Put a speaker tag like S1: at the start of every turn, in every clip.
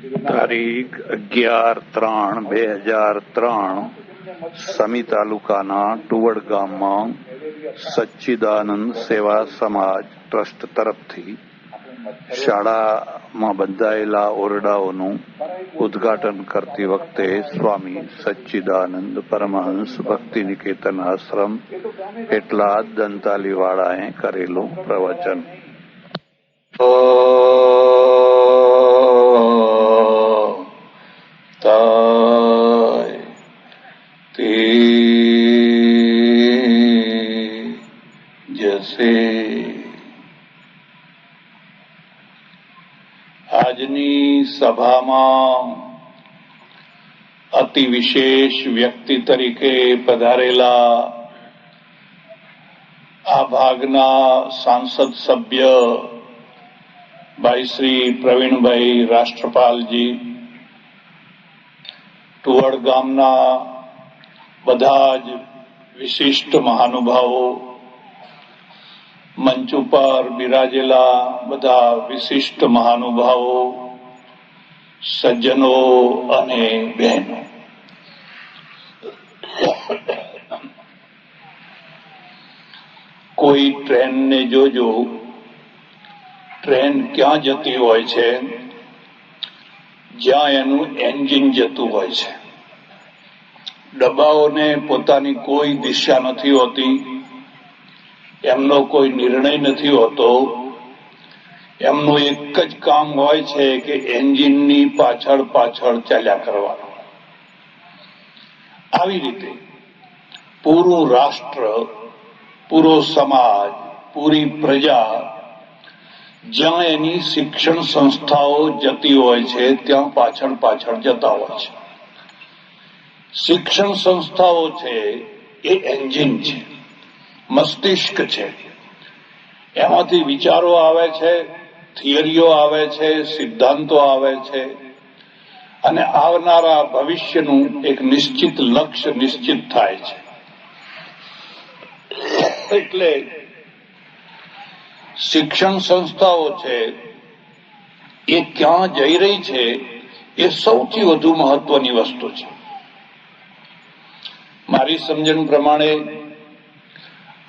S1: તારીખ 11/3/2003 સમી તાલુકાના ટુવડ ગામમાં સચ્ચિદાનંદ સેવા સમાજ ટ્રસ્ટ તરફથી શાળામાં બંધાયેલા ઓરડાઓનું ઉદ્ઘાટન કરતી વખતે સ્વામી સચ્ચિદાનંદ પરમહંસ ભક્તિ નિકેતન આશ્રમ એટલા દંતાલીવાળાએ કરેલું પ્રવચન. આજની સભામાં અતિ વિશેષ વ્યક્તિ તરીકે પધારેલા આ ભાગના સાંસદ સભ્ય ભાઈ શ્રી પ્રવીણભાઈ રાષ્ટ્રપાલજી, ટુવડ ગામના બધા જ વિશિષ્ટ મહાનુભાવો, મંચ ઉપર બિરાજેલા બધા વિશિષ્ટ મહાનુભાવો, સજ્જનો અને બહેનો, કોઈ ટ્રેનને જોજો, ટ્રેન ક્યાં જતી હોય છે? જ્યાં એનું એન્જિન જતું હોય છે. ડબ્બાઓને પોતાની કોઈ દિશા નથી હોતી, એમનો કોઈ નિર્ણય નથી હોતો. એમનું એક જ કામ હોય છે કે એન્જિનની પાછળ પાછળ ચાલ્યા કરવાનું. આવી રીતે પૂરું રાષ્ટ્ર, પૂરો સમાજ, પૂરી પ્રજા જ્યાં એની શિક્ષણ સંસ્થાઓ જતી હોય છે ત્યાં પાછળ પાછળ જતા હોય છે. શિક્ષણ સંસ્થાઓ છે એ એન્જિન છે, મસ્તિષ્ક છે. એમાંથી વિચારો આવે છે, થિયરીઓ આવે છે, સિદ્ધાંતો આવે છે અને આવનારા ભવિષ્યનું એક નિશ્ચિત લક્ષ્ય નિશ્ચિત થાય છે. એટલે શિક્ષણ સંસ્થાઓ છે એ ક્યાં જઈ રહી છે એ સૌથી વધુ મહત્વની વસ્તુ છે. મારી સમજણ પ્રમાણે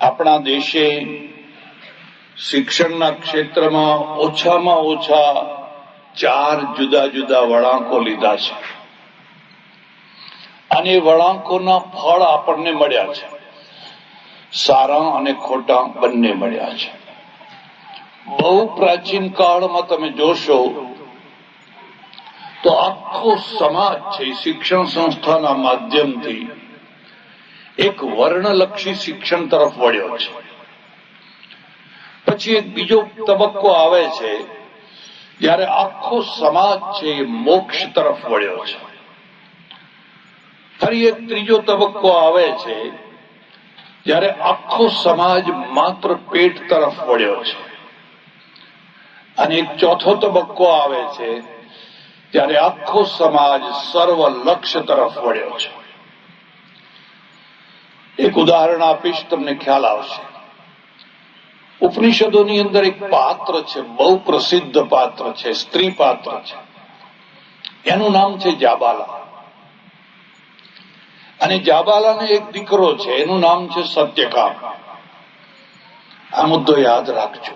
S1: આપણા દેશે શિક્ષણના ક્ષેત્રમાં ઓછામાં ઓછા 4 જુદા જુદા વળાંકો લીધા છે અને વળાંકોના ફળ આપણને મળ્યા છે. સારા અને ખોટા બંને મળ્યા છે. બહુ પ્રાચીન કાળમાં તમે જોશો તો આખો સમાજ છે શિક્ષણ સંસ્થાના માધ્યમથી એક વર્ણલક્ષી શિક્ષણ તરફ વળ્યો છે. પછી એક બીજો તબક્કો આવે છે જ્યારે આખો સમાજ છે એ મોક્ષ તરફ વળ્યો છે. ફરી એક ત્રીજો તબક્કો આવે છે જ્યારે આખો સમાજ માત્ર પેટ તરફ વળ્યો છે. અને એક ચોથો તબક્કો આવે છે ત્યારે આખો સમાજ સર્વ લક્ષ્ય તરફ વળ્યો છે. એક ઉદાહરણ આપીશ, તમને ખ્યાલ આવશે. ઉપનિષદોની અંદર એક પાત્ર છે, બહુ પ્રસિદ્ધ પાત્ર છે, સ્ત્રી પાત્ર છે. એનું નામ છે જાબાલા. અને જાબાલાને એક દીકરો છે, એનું નામ છે સત્યકામ. આ મુદ્દો યાદ રાખજો.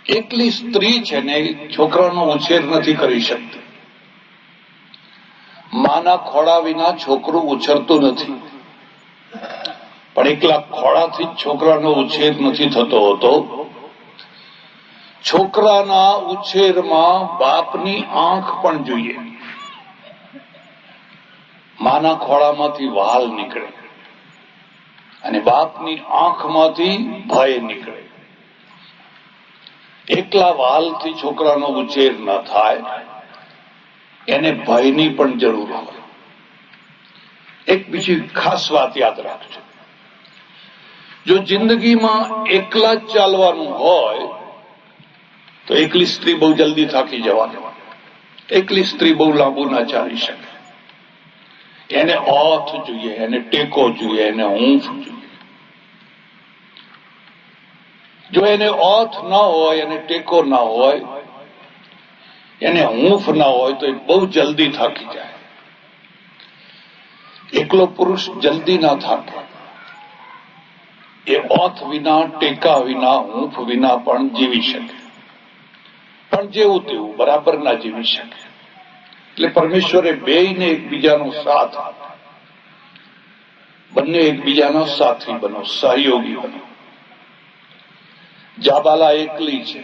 S1: એકલી સ્ત્રી છે ને છોકરાનો ઉછેર નથી કરી શકતી. માના ખોળા વિના છોકરું ઉછરતું નથી. પણ એકલા ખોળાથી જ છોકરાનો ઉછેર નથી થતો હોતો. છોકરાના ઉછેરમાં બાપની આંખ પણ જોઈએ. માના ખોળામાંથી વાલ નીકળે અને બાપની આંખમાંથી ભય નીકળે. એકલા વાલથી છોકરાનો ઉછેર ન થાય, એને ભયની પણ જરૂર હોય. એક બીજી ખાસ વાત યાદ રાખજો. જો જિંદગીમાં એકલા જ ચાલવાનું હોય તો એકલી સ્ત્રી બહુ જલ્દી થાકી જવાની. એકલી સ્ત્રી બહુ લાંબુ ના ચાલી શકે. એને ઓથ જોઈએ, એને ટેકો જોઈએ, એને હૂંફ જોઈએ. જો એને ઓથ ન હોય અને ટેકો ન હોય એને હૂંફ ના હોય તો એ બહુ જલ્દી થાકી જાય. એકલો પુરુષ જલ્દી ના થાકે. એ ઓથ વિના, ટેકા વિના, હૂંફ વિના પણ જીવી શકે, પણ જેવું તેવું બરાબર ના જીવી શકે. એટલે પરમેશ્વરે બેયને એકબીજાનો સાથ આપ્યો. બંને એકબીજાના સાથી બનો, સહયોગી બનો. જાબાલા એકલી છે,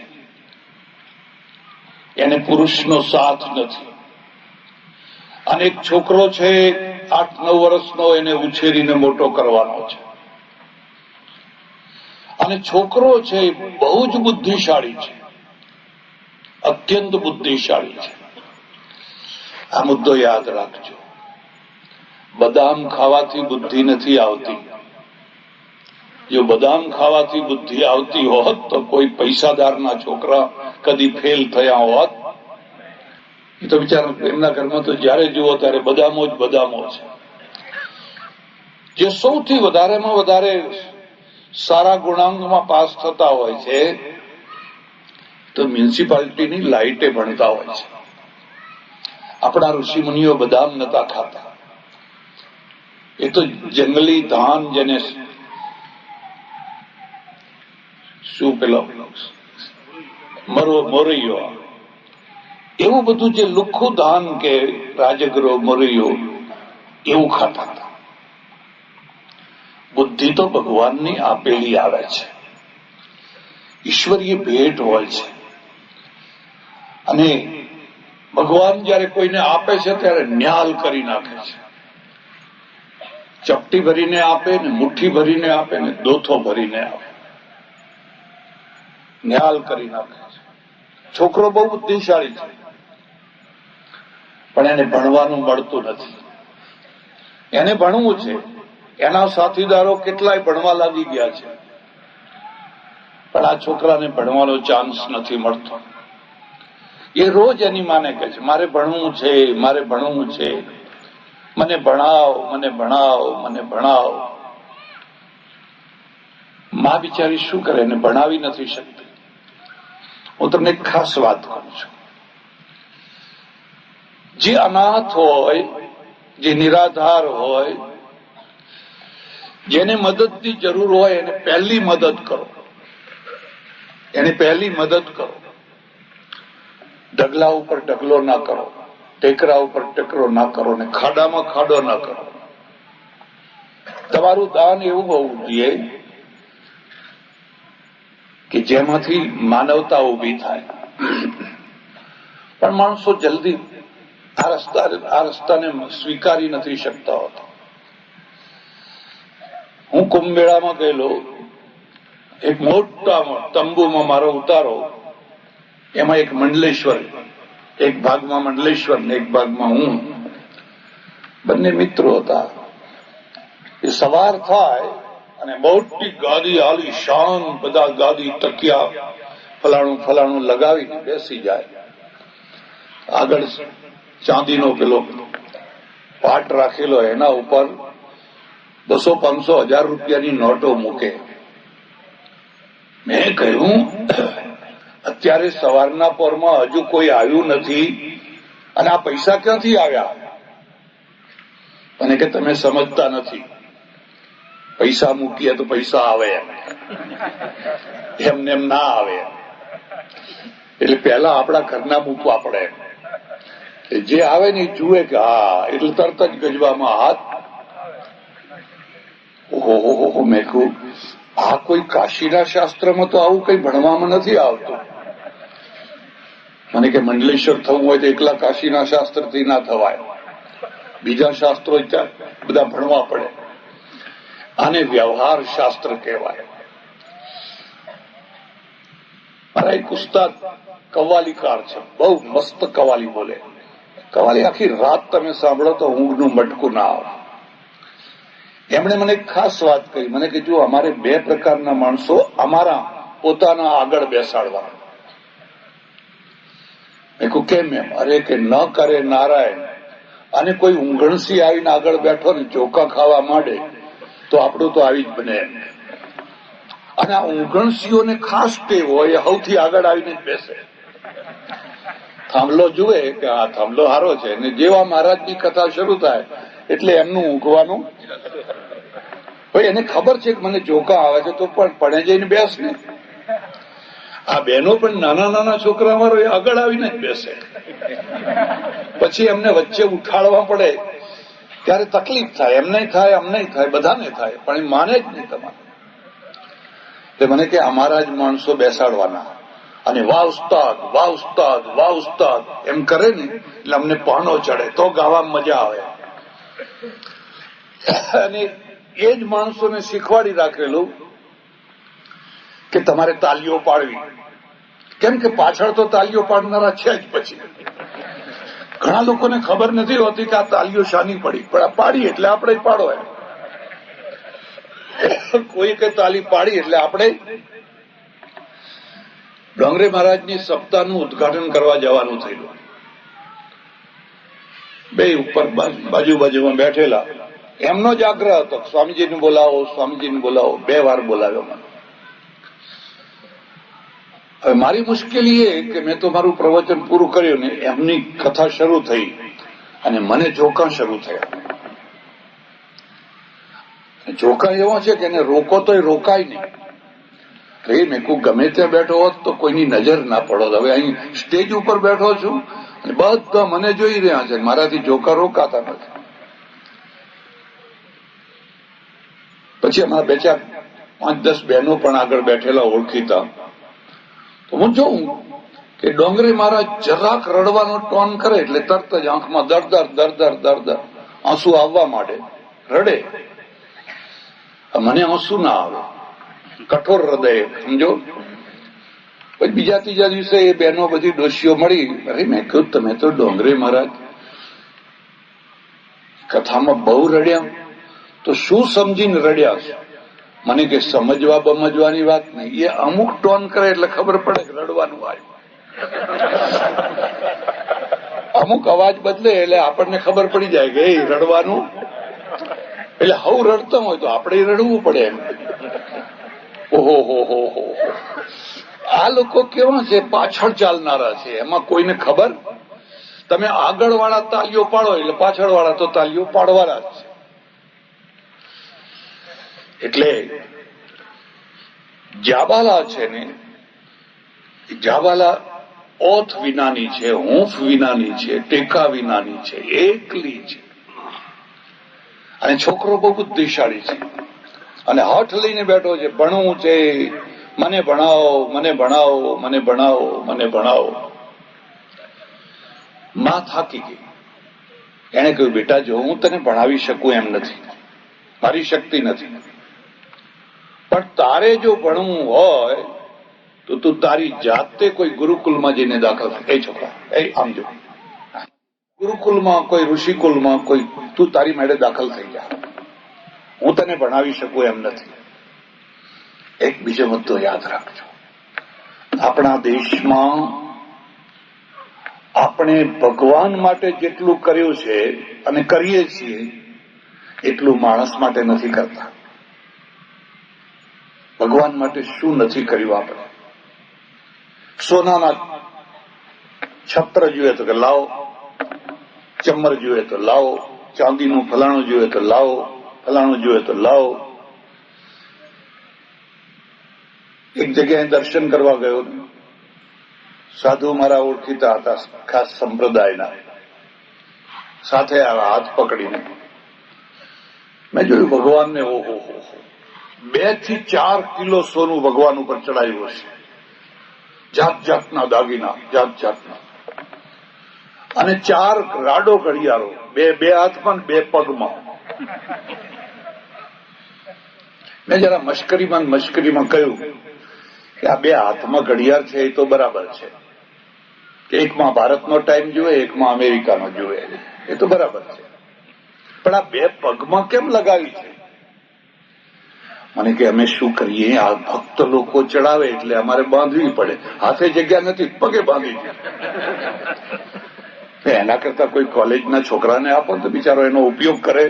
S1: એને પુરુષનો સાથ નથી. અને એક છોકરો છે 8-9 વર્ષનો, એને ઉછેરીને મોટો કરવાનો છે. અને છોકરો છે બહુ જ બુદ્ધિશાળી છે, અત્યંત બુદ્ધિશાળી છે. આ મુદ્દો યાદ રાખજો. બદામ ખાવાથી બુદ્ધિ નથી આવતી. જો બદામ ખાવાથી બુદ્ધિ આવતી હોત તો કોઈ પૈસાદારના છોકરા કદી ફેલ થયા હોત. એ તો બિચારા એમના ઘરમાં તો જયારે જુઓ ત્યારે બદામો જ બદામો છે. જે સૌથી વધારેમાં વધારે સારા ગુણાંકમાં પાસ થતા હોય છે તો મ્યુનિસિપાલિટીની લાઇટે ભણતા હોય છે. આપણા ઋષિમુનિઓ બદામ નતા ખાતા. એ તો જંગલી ધાન, જેને શું પેલો મોરૈયો, એવું બધું જે લુખ્ખું ધાન કે રાજગરો, મોરૈયો, એવું ખાતા હતા. બુદ્ધિ તો ભગવાનની આપેલી આવે છે, ઈશ્વરીય ભેટ હોય છે. અને ભગવાન જયારે કોઈને આપે છે ત્યારે ન્યાલ કરી નાખે છે. ચપટી ભરીને આપે ને, મુઠ્ઠી ભરીને આપે ને, દોથો ભરીને આપે, ન્યાલ કરી નાખે છે. છોકરો બહુ બુદ્ધિશાળી છે, પણ એને ભણવાનું મળતું નથી. એને ભણવું છે, એના સાથીદારો કેટલાય ભણવા લાગી ગયા છે, પણ આ છોકરાને ભણવાનો ચાન્સ નથી મળતો. એ રોજ એની માને કહે છે, મારે ભણવું છે, મારે ભણવું છે, મને ભણાવો, મને ભણાવો, મને ભણાવો. માં બિચારી શું કરે, એને ભણાવી નથી શકતી. હું તમને એક ખાસ વાત કરું છું. જે અનાથ હોય, જે નિરાધાર હોય, જેને મદદની જરૂર હોય, એને પહેલી મદદ કરો. એને પહેલી મદદ કરો. ઢગલા ઉપર ઢગલો ના કરો, ટેકરા ઉપર ટેકરો ના કરો, ને ખાડામાં ખાડો ના કરો. તમારું દાન એવું હોવું જોઈએ કે જેમાંથી માનવતા ઉભી થાય. પણ માણસો જલ્દી આ રસ્તાને સ્વીકારી નથી શકતા હોતા. હું કુંભ મેળામાં ગયેલો. એક મોટા તંબુમાં મારો ઉતારો. એમાં એક મંડલેશ્વર, એક ભાગમાં મંડલેશ્વર ને એક ભાગમાં હું, બંને મિત્રો હતા. એ સવાર થાય અને મોટી ગાદી, આલી શાન, બધા ગાદી, તકિયા, ફલાણું ફલાણું લગાવીને બેસી જાય. આગળ ચાંદીનો પેલો પાટ રાખેલો, એના ઉપર 200, 500, 1000 રૂપિયાની નોટો મૂકે. મેં કહ્યું, અત્યારે સવારના પોરમાં હજુ કોઈ આવ્યું નથી અને આ પૈસા ક્યાંથી આવ્યા? અને કે તમે સમજતા નથી, પૈસા મૂકીએ તો પૈસા આવે, એમને એમ ના આવે. એટલે પહેલા આપણા ઘરના મૂકવા પડે. જે આવે ને જુએ કે હા, એટલે તરત જ ગજવામાં હાથ. ઓહો, મેં કહ્યું, આ કોઈ કાશીના શાસ્ત્રમાં તો આવું કઈ ભણવામાં નથી આવતું. મને કે મંડલેશ્વર થવું હોય તો એકલા કાશીના શાસ્ત્રથી ના થવાય, બીજા શાસ્ત્રો બધા ભણવા પડે. આને વ્યવહાર શાસ્ત્ર કહેવાય. મારા એક ઉસ્તાદ કવ્વાલીકાર છે, બહુ મસ્ત કવ્વાલી બોલે. કવ્વાલી આખી રાત તમે સાંભળો તો ઊંઘનું મટકું ના આવે. એમણે મને ખાસ વાત કહી. મને કે જો અમારે 2 પ્રકારના માણસો અમારા પોતાના આગળ બેસાડવા. મેં કહ્યું કેમ એમ? અરે કે ન કરે નારાયણ, અને કોઈ ઊંઘણસી આવીને આગળ બેઠો ને ચોખા ખાવા માંડે તો આપણું તો આવી જ બને. અને આ ઊંઘણસીઓને ખાસ ટેવ હોય, સૌથી આગળ આવીને જ બેસે. થાંભલો જુએ કે આ થાંભલો હારો છે, અને જેવા મહારાજની કથા શરૂ થાય એટલે એમનું ઊંઘવાનું. ભાઈ એને ખબર છે કે મને જોકા આવે છે, તો પણ પડે જઈને બેસ ને. આ બહેનો પણ નાના નાના છોકરા મારો એ આગળ આવીને જ બેસે, પછી એમને વચ્ચે ઉઠાડવા પડે ત્યારે તકલીફ થાય. એમને થાય, અમને થાય, બધાને થાય, પણ એ માને જ નહીં તમારે. એટલે મને કે અમારા જ માણસો બેસાડવાના, અને વાહ ઉસ્તાદ, વાહ ઉસ્તાદ, વાહ ઉસ્તાદ એમ કરે ને એટલે અમને પાનો ચડે, તો ગાવામાં મજા આવે. અને એ જ માણસોને શીખવાડી રાખેલું કે તમારે તાલીઓ પાડવી. કેમ કે પાછળ તો તાલીઓ પાડનારા છે જ. પછી ઘણા લોકોને ખબર નથી હોતી કે આ તાલીઓ શાની પડી, પણ આ પાડી એટલે આપણે પાડો એમ. કોઈ કઈ તાલી પાડી એટલે આપણે. ડોંગરે મહારાજની સપ્તાહનું ઉદઘાટન કરવા જવાનું થયેલું. બે ઉપર બાજુમાં બેઠેલા, એમનો જ આગ્રહ હતો સ્વામીજીને બોલાવો, સ્વામીજીને બોલાવો. 2 વાર બોલાવ્યો મને. હવે મારી મુશ્કેલી એ કે મેં તો મારું પ્રવચન પૂરું કર્યું ને એમની કથા શરૂ થઈ અને મને જોકા શરૂ થયા. જોકા એવો છે કે એને રોકો તો રોકાય નહીં. એ મેં કોઈ ગમે ત્યાં બેઠો હોત તો કોઈની નજર ના પડો. હવે અહીં સ્ટેજ ઉપર બેઠો છું અને બધા મને જોઈ રહ્યા છે, મારાથી જોકા રોકાતા નથી. પછી અમારા 2-4, 5-10 બહેનો પણ આગળ બેઠેલા ઓળખીતા. તો હું જોઉં કે ડોંગરે મહારાજ જરાક રડવાનો ટોન કરે એટલે તરત જ આંખમાં દર આંસુ આવવા માંડે, રડે. મને આંસુ ના આવે, કઠોર હૃદય, સમજો. પછી બીજા 3જા દિવસે એ બહેનો બધી ડોશીઓ મળી. અરે મેં કહ્યું તમે તો ડોંગરે મહારાજ કથામાં બહુ રડ્યા, તો શું સમજીને રડ્યા છે? મને કે સમજવાની વાત નહીં, એ અમુક ટોન કરે એટલે ખબર પડે કે રડવાનું આવ્યું. અમુક અવાજ બદલે એટલે આપણને ખબર પડી જાય કે એ રડવાનું. એટલે હવ રડતો હોય તો આપણે રડવું પડે એમ. ઓહો હો હો હો. આ લોકો કેવા છે? પાછળ ચાલનારા છે. એમાં કોઈને ખબર. તમે આગળ વાળા તાલીઓ પાડો એટલે પાછળ વાળા તો તાલીઓ પાડવાના જ છે. એટલે જાબાલા છે ને, જાબાલા ઓથ વિનાની છે, હૂંફ વિનાની છે, ટેકા વિનાની છે, એકલી છે. અને છોકરો બહુ બુદ્ધિશાળી છે અને હઠ લઈને બેઠો છે, ભણવું છે, મને ભણાવો, મને ભણાવો, મને ભણાવો, મને ભણાવો. માં થાકી ગઈ. એને કહ્યું બેટા જો હું તને ભણાવી શકું એમ નથી, મારી શક્તિ નથી, પણ તારે જો ભણવું હોય તો તું તારી જાતે કોઈ ગુરુકુલમાં જઈને દાખલ થાય. એ છોકરા આમ જો, ગુરુકુલમાં, કોઈ ઋષિકુલમાં, કોઈ તું તારી મેળે દાખલ થઈ જા. હું તને ભણાવી શકું એમ નથી. એક બીજો મુદ્દો યાદ રાખજો. આપણા દેશમાં આપણે ભગવાન માટે જેટલું કર્યું છે અને કરીએ છીએ એટલું માણસ માટે નથી કરતા. ભગવાન માટે શું નથી કર્યું આપણે? સોનાના છત્ર જોઈએ તો કે લાવો, ચમર જોઈએ તો લાવો, ચાંદીનું ફલાણું જોઈએ તો લાવો, ફલાણું જોઈએ તો લાવો. એક જગ્યાએ દર્શન કરવા ગયો, સાધુ મારા ઓળખીતા હતા, ખાસ સંપ્રદાયના, સાથે આવ્યા હાથ પકડીને. મેં જોયું ભગવાનને, ઓહો 2 થી 4 કિલો સોનું ભગવાન ઉપર ચડાવ્યું હશે, જાત જાતના દાગીના, જાત જાતના, અને 4 રાડો ઘડિયાળો, 2 હાથમાં 2 પગમાં. મેં જરા મશ્કરીમાં કહ્યું કે આ 2 હાથમાં ઘડિયાળ છે એ તો બરાબર છે, કે એકમાં ભારતનો ટાઈમ જુએ, એકમાં અમેરિકાનો જુએ, એ તો બરાબર છે, પણ આ 2 પગમાં કેમ લગાવી છે? મને કે અમે શું કરીએ, આ ભક્ત લોકો ચડાવે એટલે અમારે બાંધવી પડે, હાથે જગ્યા નથી, પગે બાંધી છે. એના કરતા કોઈ કોલેજના છોકરાને આપો તો બિચારો એનો ઉપયોગ કરે.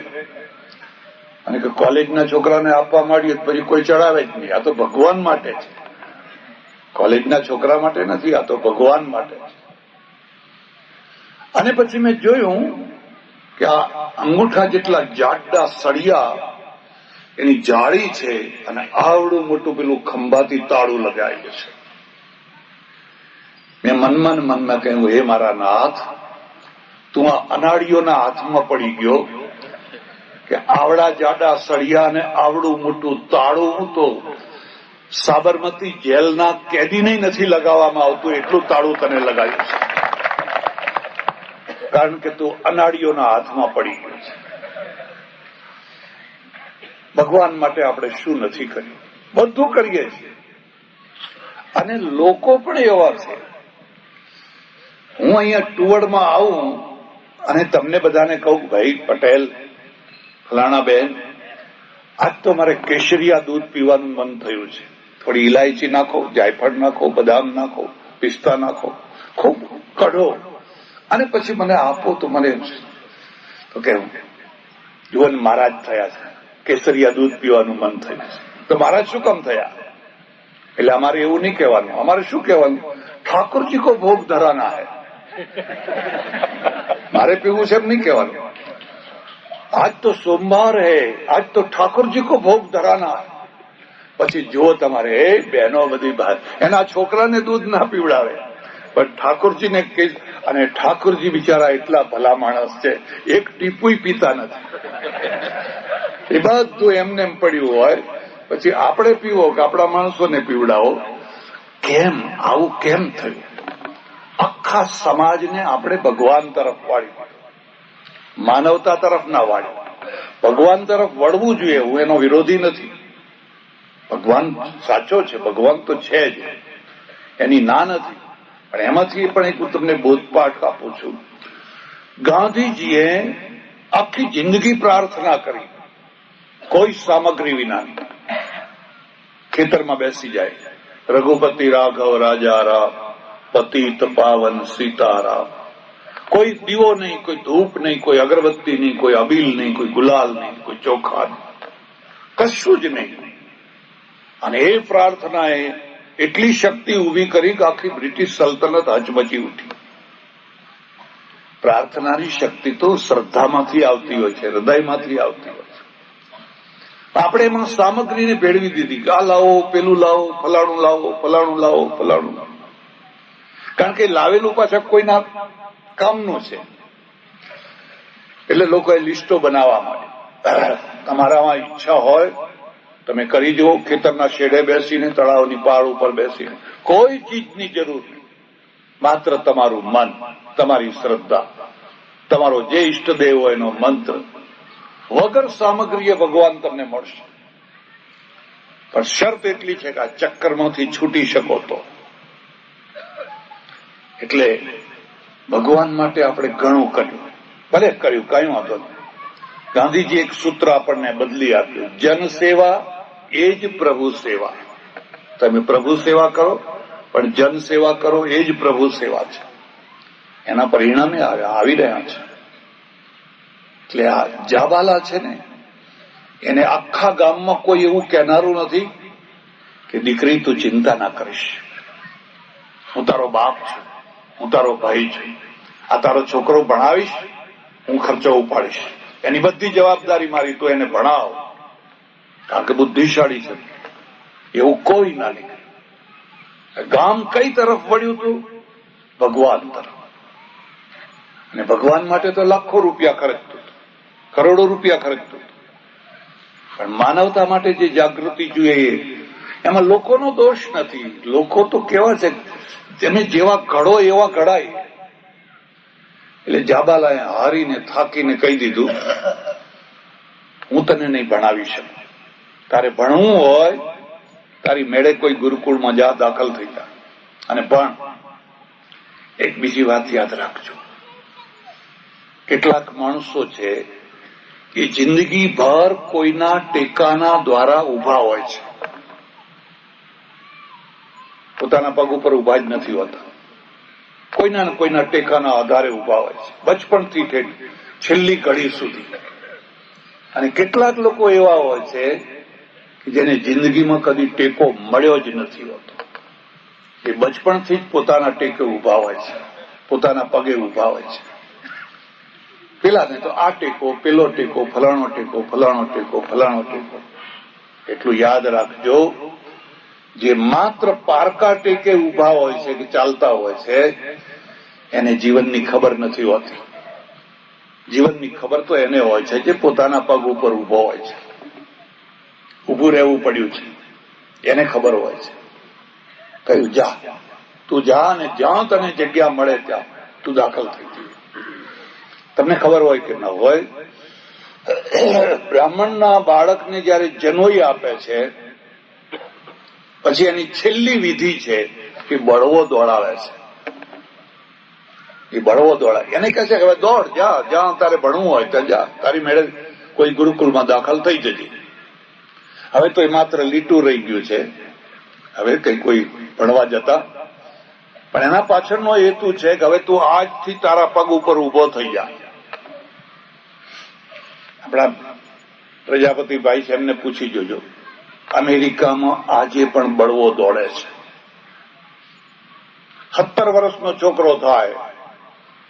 S1: અને કે કોલેજના છોકરાને આપવા માંડીએ પછી કોઈ ચડાવે જ નહીં. આ તો ભગવાન માટે છે, કોલેજના છોકરા માટે નથી, આ તો ભગવાન માટે છે. અને પછી મેં જોયું કે આ અંગૂઠા જેટલા જાડા સળિયા એની જાળી છે અને આવડું મોટું પેલું ખંભાતી તાળું લગાવેલું છે. મેં મનમાં કહ્યું, હે મારા નાથ, તું આ અનાળીઓના હાથમાં પડી ગયો કે આવડા જાડા સળિયા અને આવડું મોટું તાળું તો સાબરમતી જેલના કેદીને નથી લગાવવામાં આવતું એટલું તાળું તને લગાવ્યું છે, કારણ કે તું અનાળીઓના હાથમાં પડી ગયો છે. ભગવાન માટે આપણે શું નથી કર્યું? બધું કરીએ છીએ. અને લોકો પણ એવા છે. હું અહીંયા ટુવડમાં આવું અને તમને બધાને કહું, ભાઈ પટેલ, ફલાણા બેન, આજ તો મારે કેસરિયા દૂધ પીવાનું મન થયું છે, થોડી ઇલાયચી નાખો, જાયફળ નાખો, બદામ નાખો, પિસ્તા નાખો, ખૂબ કઢો અને પછી મને આપો તો મને તો કેવું જુઓ મહારાજ થયા છે, કેસરિયા દૂધ પીવાનું મન થયું છે. તો મહારાજ શું કામ થયા? એટલે અમારે એવું નહીં કહેવાનું. અમારે શું કહેવાનું? ઠાકોરજી કો ભોગ ધરાના હૈ. મારે પીવું છે એમ નહીં કહેવાનું. આજ તો સોમવાર હૈ, આજ તો ઠાકોરજી કો ભોગ ધરાના હૈ. પછી જો તમારે બહેનો બધી બહાર એના છોકરાને દૂધ ના પીવડાવે પણ ઠાકોરજીને કે, અને ઠાકોરજી બિચારા એટલા ભલા માણસ છે, એક ટીપુય પીતા નથી. એ બધું એમને એમ પડ્યું હોય. પછી આપણે પીવો કે આપણા માણસોને પીવડાવો. કેમ આવું કેમ થયું? આખા સમાજને આપણે ભગવાન તરફ વાળ્યું, માનવતા તરફ ના વાળ્યું. ભગવાન તરફ વળવું જોઈએ, હું એનો વિરોધી નથી. ભગવાન સાચો છે, ભગવાન તો છે જ, એની ના નથી. પણ એમાંથી પણ એક હું તમને બોધપાઠ આપું છું. ગાંધીજીએ આખી જિંદગી પ્રાર્થના કરી, કોઈ સામગ્રી વિના. ખેતરમાં બેસી જાય, રઘુપતિ રાઘવ રાજા રામ, પતિત પાવન સીતારામ. કોઈ દીવો નહીં, કોઈ ધૂપ નહીં, કોઈ અગરબત્તી નહીં, કોઈ અબીલ નહીં, કોઈ ગુલાલ નહીં, કોઈ ચોખા નહીં, કશું જ નહીં. અને એ પ્રાર્થનાએ એટલી શક્તિ ઉભી કરી કે આખી બ્રિટિશ સલ્તનત હચમચી ઉઠી. પ્રાર્થનાની શક્તિ તો શ્રદ્ધામાંથી આવતી હોય છે, હૃદયમાંથી આવતી હોય છે. આપણે એમાં સામગ્રીને ભેળવી દીધી, આ લાવો, પેલું લાવો, ફલાણું લાવો, ફલાણું લાવો, ફલાણું લાવો. કારણ કે લાવેલું પાછા કોઈના કામનું છે. એટલે લોકોએ લિસ્ટો બનાવવા માંડ્યા. તમારામાં ઈચ્છા હોય તમે કરી જુઓ, ખેતરના શેડે બેસીને, તળાવની પાળ ઉપર બેસીને. કોઈ ચીજની જરૂર નહીં, માત્ર તમારું મન, તમારી શ્રદ્ધા, તમારો જે ઈષ્ટદેવ હોય એનો મંત્ર. વગર સામગ્રીએ ભગવાન તમને મળશે. પણ શરત એટલી છે કે આ ચક્કરમાંથી છૂટી શકો તો. એટલે ભગવાન માટે આપણે ઘણું કર્યું, ભલે કર્યું, કઈ વાંધો નહીં. ગાંધીજી એક સૂત્ર આપણને બદલી આપ્યું, જન સેવા એ જ પ્રભુ સેવા. તમે પ્રભુ સેવા કરો પણ જન સેવા કરો, એ જ પ્રભુ સેવા છે. એના પરિણામે આવી રહ્યા છે. એટલે આ જાબાલા છે ને, એને આખા ગામમાં કોઈ એવું કહેનારું નથી કે દીકરી તું ચિંતા ના કરીશ, હું તારો બાપ છું, હું તારો ભાઈ છું, આ તારો છોકરો ભણાવીશ, હું ખર્ચો ઉપાડીશ, એની બધી જવાબદારી મારી, તો એને ભણાવ, કારણ કે બુદ્ધિશાળી છે. એવું કોઈ ના નીકળે. ગામ કઈ તરફ વળ્યું હતું? ભગવાન તરફ. અને ભગવાન માટે તો લાખો રૂપિયા ખર્ચતું, કરોડો રૂપિયા ખર્ચતું. પણ માનવતા માટે જે જાગૃતિ જોઈએ એમાં લોકોનો દોષ નથી. લોકો તો કેવા છે, તમે જેવા ઘડો એવા ઘડાય. એટલે જાબાલાએ હારીને થાકીને કહી દીધું, હું તને નહીં ભણાવી શકું. તારે ભણવું હોય તારી મેળે કોઈ ગુરુકુળમાં જા, દાખલ થઈ જા અને ભણ. એક બીજી વાત યાદ રાખજો, કેટલાક માણસો છે એ જિંદગી ભર કોઈના ટેકાના દ્વારા ઉભા હોય છે, પોતાના પગ ઉપર ઉભા જ નથી હોતા. કોઈના ને કોઈના ટેકાના આધારે ઉભા હોય છે, બચપણથી છેલ્લી ઘડી સુધી. અને કેટલાક લોકો એવા હોય છે કે જેને જિંદગીમાં કદી ટેકો મળ્યો જ નથી હોતો. એ બચપણથી જ પોતાના ટેકે ઉભા હોય છે, પોતાના પગે ઉભા હોય છે. પેલાને તો આ ટેકો, પેલો ટેકો, ફલાણો ટેકો, ફલાણો ટેકો, ફલાણો ટેકો. એટલું યાદ રાખજો, જે માત્ર પારકા ટેકે ઉભા હોય છે કે ચાલતા હોય છે એને જીવનની ખબર નથી હોતી. જીવનની ખબર તો એને હોય છે જે પોતાના પગ ઉપર ઉભો હોય છે, ઉભું રહેવું પડ્યું છે, એને ખબર હોય છે. કહ્યું જા, તું જા અને જ્યાં તને જગ્યા મળે ત્યાં તું દાખલ થઈ જઈ. તમને ખબર હોય કે ન હોય, બ્રાહ્મણના બાળકને જયારે જનોઈ આપે છે પછી એની છેલ્લી વિધિ છે કે બળવો દોડાવે છે. એ બળવો દોડાવે, એને કહે છે કે હવે દોડ, જા, જ્યાં તારે ભણવું હોય ત્યાં જા, તારી મેળે કોઈ ગુરુકુળમાં દાખલ થઈ જજે. હવે તો એ માત્ર લીટું રહી ગયું છે, હવે કઈ કોઈ ભણવા જતા, પણ એના પાછળનો હેતુ છે કે હવે તું આજથી તારા પગ ઉપર ઉભો થઈ જા. આપણા પ્રજાપતિભાઈ છે, એમને પૂછી જોજો, અમેરિકામાં આજે પણ બળવો દોડે છે. 17 વર્ષનો છોકરો થાય,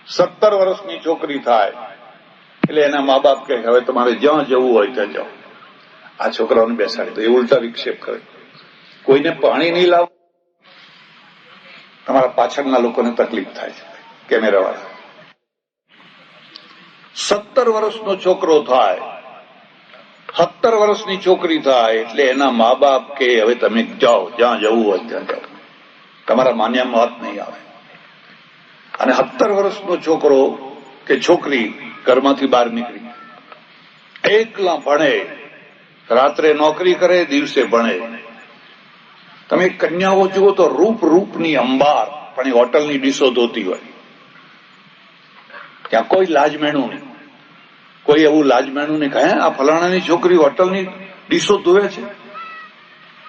S1: 17 વર્ષની છોકરી થાય એટલે એના મા બાપ કહે હવે તમારે જ્યાં જવું હોય ત્યાં જાઓ. આ છોકરાઓને બેસાડી દો. એ ઉલટા વિક્ષેપ કરે, કોઈને પાણી નહીં લાવ, તમારા પાછળના લોકોને તકલીફ થાય છે. કેમેરા વાળા 17 વર્ષનો છોકરો થાય, 17 વર્ષની છોકરી થાય એટલે એના મા બાપ કે હવે તમે જાઓ, જ્યાં જવું હોય ત્યાં જાઓ, તમારા માન્યામાં હાથ નહીં આવે. અને 17 વર્ષનો છોકરો કે છોકરી ઘરમાંથી બહાર નીકળી એકલા ભણે, રાત્રે નોકરી કરે, દિવસે ભણે. તમે કન્યાઓ જુઓ તો રૂપ રૂપની અંબાર, પણ એ હોટલની ડીશો ધોતી હોય. ત્યાં કોઈ લાજમેણું નહીં, કોઈ એવું લાજમેણું નહીં કહે આ ફલાણાની છોકરી હોટલની ડીશો ધોવે છે.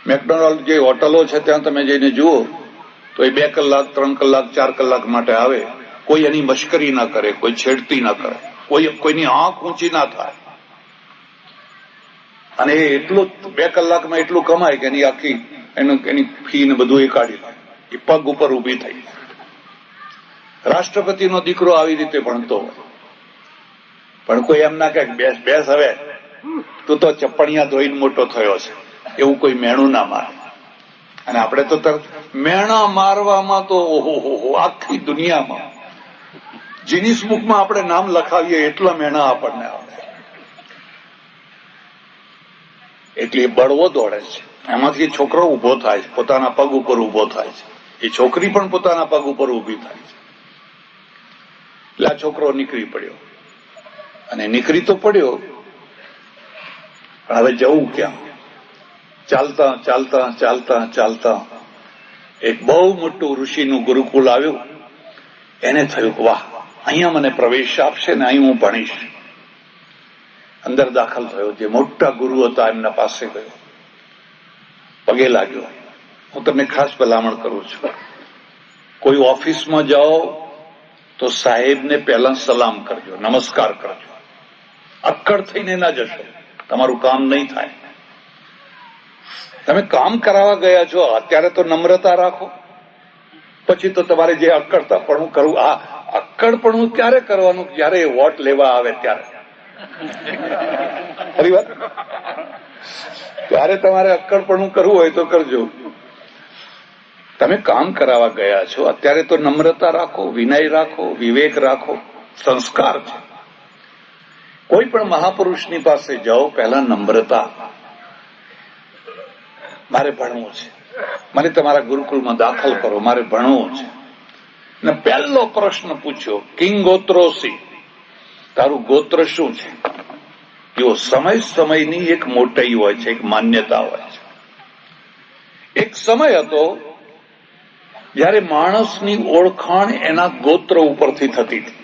S1: મેકડોનાલ્ડ જે હોટલો છે ત્યાં તમે જઈને જુઓ તો એ 2 કલાક, 3 કલાક, 4 કલાક માટે આવે. કોઈ એની મશ્કરી ના કરે, કોઈ છેડતી ના કરે, કોઈની આંખ ઊંચી ના થાય. અને એ એટલું 2 કલાકમાં એટલું કમાય કે એની આખી એની ફી ને બધું એ કાઢી લે. એ પગ ઉપર ઉભી થઈ. રાષ્ટ્રપતિનો દીકરો આવી રીતે ભણતો હોય, પણ કોઈ એમ ના કહે બેસ બેસ, હવે તું તો ચપ્પણિયા ધોઈને મોટો થયો છે, એવું કોઈ મેણું ના મારે. અને આપણે તો મેણા મારવામાં તો ઓહો આખી દુનિયામાં જીનીસ બુકમાં આપણે નામ લખાવીએ એટલા મેણા આપણને આવે. એટલે બળવો દોડે છે. એમાંથી છોકરો ઉભો થાય છે, પોતાના પગ ઉપર ઉભો થાય છે. એ છોકરી પણ પોતાના પગ ઉપર ઉભી થાય છે. એટલે આ છોકરો નીકળી પડ્યો, અને નીકળી તો પડ્યો, પણ હવે જવું ક્યાં? ચાલતા ચાલતા ચાલતા ચાલતા એક બહુ મોટું ઋષિનું ગુરુકુળ આવ્યું. એને થયું વાહ, અહીંયા મને પ્રવેશ આપશે ને અહીં હું ભણીશ. અંદર દાખલ થયો. જે મોટા ગુરુ હતા એમના પાસે ગયો, પગે લાગ્યો. હું તમને ખાસ ભલામણ કરું છું, કોઈ ઓફિસમાં જાઓ તો સાહેબને પહેલા સલામ કરજો, નમસ્કાર કરજો. અક્કડ થઈને ના જશો, તમારું કામ નહીં થાય. તમે કામ કરાવવા ગયા છો અત્યારે તો નમ્રતા રાખો, પછી તો તમારે જે અક્કડતાપણું કરવું, આ અક્કડપણું ક્યારે કરવાનું? જયારે વોટ લેવા આવે ત્યારે. ખરી વાત, ત્યારે તમારે અક્કડપણું કરવું હોય તો કરજો. તમે કામ કરાવવા ગયા છો અત્યારે તો નમ્રતા રાખો, વિનય રાખો, વિવેક રાખો, સંસ્કાર છે. કોઈ પણ મહાપુરુષની પાસે જાઓ, પહેલા નમ્રતા. મારે ભણવું છે, મને તમારા ગુરુકુળમાં દાખલ કરો, મારે ભણવું છે. ને પહેલો પ્રશ્ન પૂછ્યો, કિંગ ગોત્રોસી, તારું ગોત્ર શું છે? એવો સમય સમયની એક મોટાઈ હોય છે, એક માન્યતા હોય છે. એક સમય હતો જયારે માણસની ઓળખાણ એના ગોત્ર ઉપરથી થતી હતી.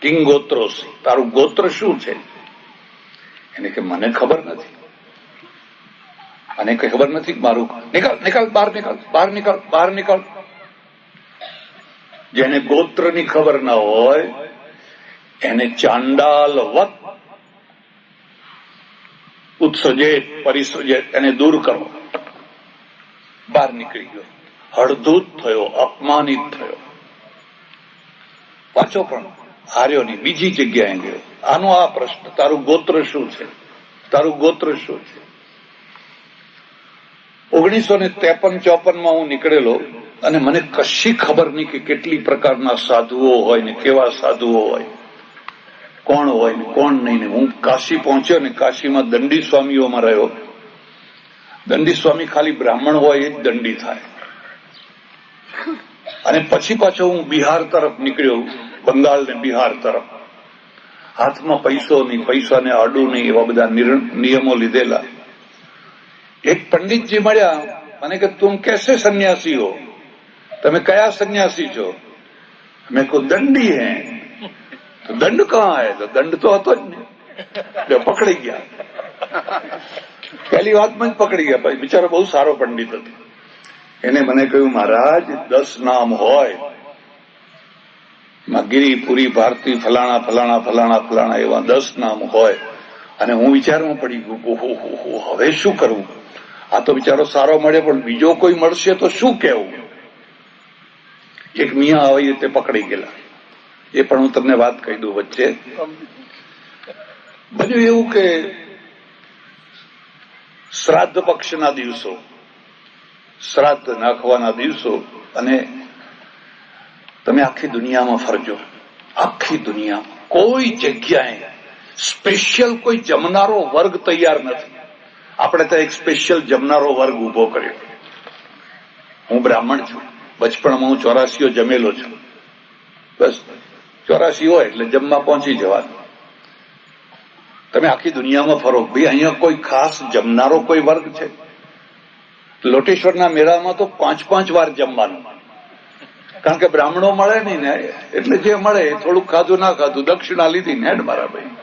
S1: કિંગ ગોત્રોસી, તારું ગોત્ર શું છે? એને કે મને ખબર નથી. અને કઈ ખબર નથી મારું, નિકાલ નિકાલ, બહાર નિકાલ, બહાર નિકાલ, બહાર નિકાલ. જેને ગોત્રની ખબર ના હોય એને ચાંડાલવત ઉત્સજે પરિસજે, એને દૂર કરો. બહાર નીકળી ગયો, હળધૂત થયો, અપમાનિત થયો. પાછો પણ હાર્યો નહીં, બીજી જગ્યાએ ગયો. આનો આ પ્રશ્ન, તારું ગોત્ર શું છે, તારું ગોત્ર શું છે. 1953-54 હું નીકળેલો અને મને કશી ખબર નહીં કે કેટલી પ્રકારના સાધુઓ હોય ને કેવા સાધુઓ હોય, કોણ હોય ને કોણ નહીં. હું કાશી પહોંચ્યો ને કાશીમાં દંડી સ્વામીઓમાં રહ્યો. દંડી સ્વામી ખાલી બ્રાહ્મણ હોય એ જ દંડી થાય. અને પછી પાછો હું બિહાર તરફ નીકળ્યો, બંગાળ ને બિહાર તરફ. હાથમાં પૈસો નહીં, પૈસાને આડું નહીં, એવા બધા નિયમો લીધેલા. એક પંડિતજી મળ્યા, મને કે તુમ કેસે સન્યાસી હો, તમે કયા સન્યાસી છો? મેં કહું દંડી હે. તો દંડ કહાં હે? તો દંડ તો હતો જ ને. પકડી ગયા, પહેલી વાતમાં જ પકડી ગયા. ભાઈ બિચારો બહુ સારો પંડિત હતો. એને મને કહ્યું, મહારાજ 10 નામ હોય, ગિરી, પુરી, ભારતી, ફલાણા ફલાણા ફલાણા ફલાણા એવા 10 નામ હોય. અને હું વિચારમાં પડી ગયો, હવે શું કરવું? આ તો બિચારો સારો મળે, પણ બીજો કોઈ મળશે તો શું કહેવું? એક મિયા આવી રીતે પકડી ગયેલા. એ પણ હું તમને વાત કહી દઉં વચ્ચે. બન્યું એવું કે શ્રાદ્ધ પક્ષના દિવસો, શ્રાદ્ધ નાખવાના દિવસો, અને તમે આખી દુનિયામાં ફરજો, આખી દુનિયામાં કોઈ જગ્યાએ સ્પેશિયલ કોઈ જમનારો વર્ગ તૈયાર નથી. આપણે તો એક સ્પેશિયલ જમનારો વર્ગ ઉભો કર્યો. હું બ્રાહ્મણ છું, બચપણમાં હું 84 જમેલો છું. બસ 84 હોય એટલે જમવા પહોંચી જવાનું. તમે આખી દુનિયામાં ફરો, ભાઈ અહીંયા કોઈ ખાસ જમનારો કોઈ વર્ગ છે? લોટેશ્વરના મેળામાં તો 5-5 વાર જમવાનું, કારણ કે બ્રાહ્મણો મળે નહીં ને, એટલે જે મળે થોડુંક ખાધું ના ખાધું, દક્ષિણા લીધી ને હેડ મારા ભાઈ.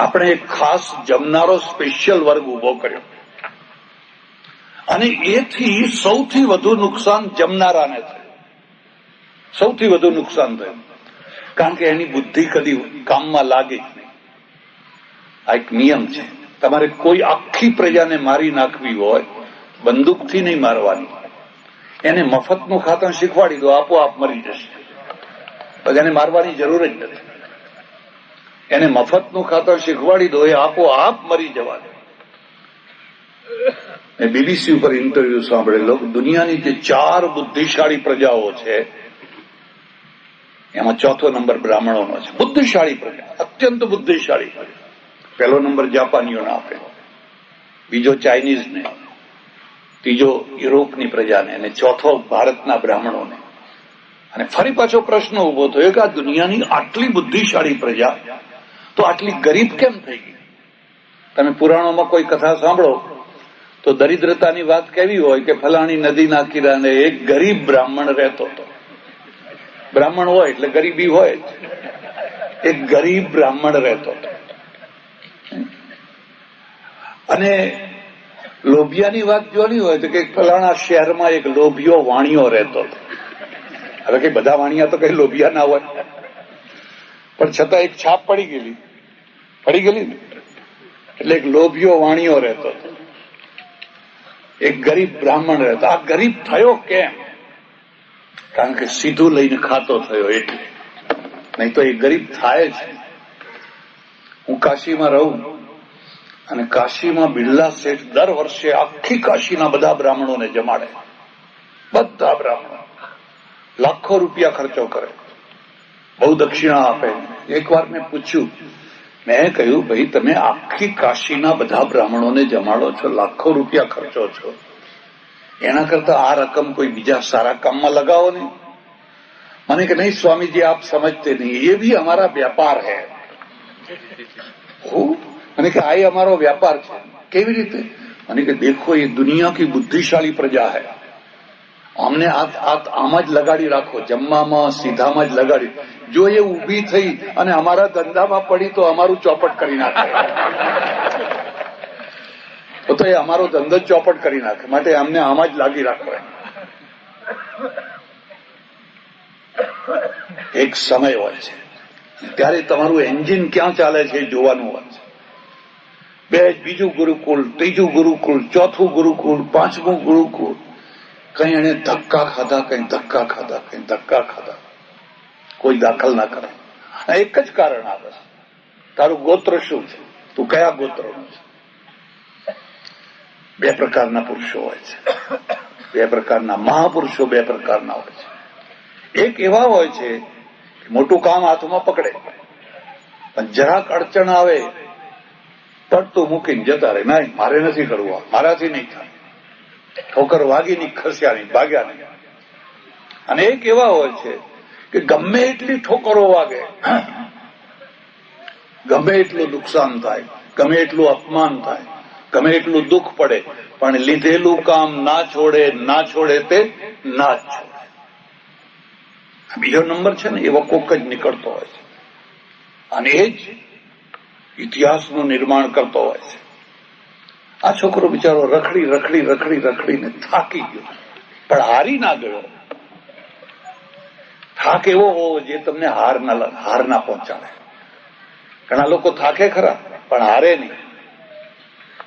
S1: આપણે એક ખાસ જમનારો સ્પેશિયલ વર્ગ ઉભો કર્યો, અને એથી સૌથી વધુ નુકસાન જમનારાને થયું. સૌથી વધુ નુકસાન થયું, કારણ કે એની બુદ્ધિ કદી કામમાં લાગે જ નહીં. આ એક નિયમ છે. તમારે કોઈ આખી પ્રજાને મારી નાખવી હોય, બંદૂકથી નહીં મારવાની. એને મફતનું ખાતર શીખવાડી દો, આપોઆપ મરી જશે. પછી એને મારવાની જરૂર જ નથી. એને મફતનું ખાતર શીખવાડી દો, એ આપોઆપ મરી જવાનું. મેં બીબીસી ઉપર ઇન્ટરવ્યુ સાંભળેલો. દુનિયાની જે 4 બુદ્ધિશાળી પ્રજાઓ છે, એમાં 4થો નંબર બ્રાહ્મણોનો છે. બુદ્ધિશાળી પ્રજા, અત્યંત બુદ્ધિશાળી પ્રજા. પહેલો નંબર જાપાનીઓને આપેલો, બીજો ચાઇનીઝને, ત્રીજો યુરોપની પ્રજાને, અને ચોથો ભારતના બ્રાહ્મણોને. અને ફરી પાછો પ્રશ્ન ઉભો થયો કે આ દુનિયાની આટલી બુદ્ધિશાળી પ્રજા તો આટલી ગરીબ કેમ થઈ ગઈ? તમે પુરાણોમાં કોઈ કથા સાંભળો તો દરિદ્રતાની વાત કેવી હોય કે ફલાણી નદીના કિનારે એક ગરીબ બ્રાહ્મણ રહેતો હતો. બ્રાહ્મણ હોય એટલે ગરીબી હોય જ. એક ગરીબ બ્રાહ્મણ રહેતો હતો. અને લોભિયાની વાત જોવાની હોય તો કે ફલાણા શહેરમાં એક લોભિયો વાણિયો રહેતો હતો. હવે કઈ બધા વાણિયા તો કઈ લોભિયા ના હોય, પણ છતાં એક છાપ પડી ગયેલી ને. એટલે એક લોભિયો વાણિયો રહેતો હતો, એક ગરીબ બ્રાહ્મણ રહેતો. આ ગરીબ થયો કેમ? કારણ કે સીધું લઈને ખાતો થયો એટલે. નહીં તો એ ગરીબ થાય જ. હું કાશીમાં રહું, અને કાશીમાં બિરલા શેઠ દર વર્ષે આખી કાશીના બધા બ્રાહ્મણોને જમાડે. બધા બ્રાહ્મણો લાખો રૂપિયા ખર્ચો કરે, બહુ દક્ષિણા આપે. એકવાર મેં પૂછ્યું, મેં કહ્યું, ભાઈ તમે આખી કાશીના બધા બ્રાહ્મણોને જમાડો છો, લાખો રૂપિયા ખર્ચો છો, એના કરતા આ રકમ કોઈ બીજા સારા કામમાં લગાવો નહીં. મને કે નહીં સ્વામીજી, આપ સમજતે નહીં, ये भी हमारा व्यापार है. મને કે આ અમારો વ્યાપાર છે. કેવી રીતે? મને કે દેખો, ये दुनिया की बुद्धिशाली प्रजा है. અમને આમ જ લગાડી રાખો, જમવામાં સીધામાં જ લગાડી. જો એ ઊભી થઈ અને અમારા ધંધામાં પડી તો અમારું ચોપટ કરી નાખે. તો એ અમારો ધંધો ચોપટ કરી નાખે. માટે અમને આમ જ લાગી રાખો. એક સમય હોય છે ત્યારે તમારું એન્જિન ક્યાં ચાલે છે જોવાનું હોય છે. બીજું ગુરુકુળ, ત્રીજું ગુરુકુળ, ચોથું ગુરુકુળ, પાંચમું ગુરુકુળ. કઈ એને ધક્કા ખાધા, કઈ ધક્કા ખાધા, કઈ ધક્કા ખાધા. કોઈ દાખલ ના કરે. એક જ કારણ આવે, તારું ગોત્ર શું છે, તું કયા ગોત્રનો છે. બે પ્રકારના પુરુષો હોય છે, બે પ્રકારના મહાપુરુષો બે પ્રકારના હોય છે. એક એવા હોય છે કે મોટું કામ હાથમાં પકડે, પણ જરાક અડચણ આવે તરતું મૂકીને જતા રહે, નહીં મારે નથી કરવું, મારાથી નહીં થાય, ઠોકર વાગી નહીં, ખસ્યા નહીં, ભાગ્યા નહીં. અને એક એવા હોય છે કે ગમે એટલી ઠોકરો વાગે, ગમે એટલું નુકસાન થાય, ગમે એટલું અપમાન થાય, ગમે એટલું દુઃખ પડે, પણ લીધેલું કામ ના છોડે, ના છોડે તે ના જ છોડે. બીજો નંબર છે ને એવો કોક જ નીકળતો હોય છે, અને એ જ ઇતિહાસનું નિર્માણ કરતો હોય છે. આ છોકરો બિચારો રખડી રખડી રખડી રખડીને થાકી ગયો, પણ હારી ના ગયો. થાક એવો હોવો જે તમને હાર ના પહોંચાડે. ઘણા લોકો થાકે ખરા પણ હારે નહીં,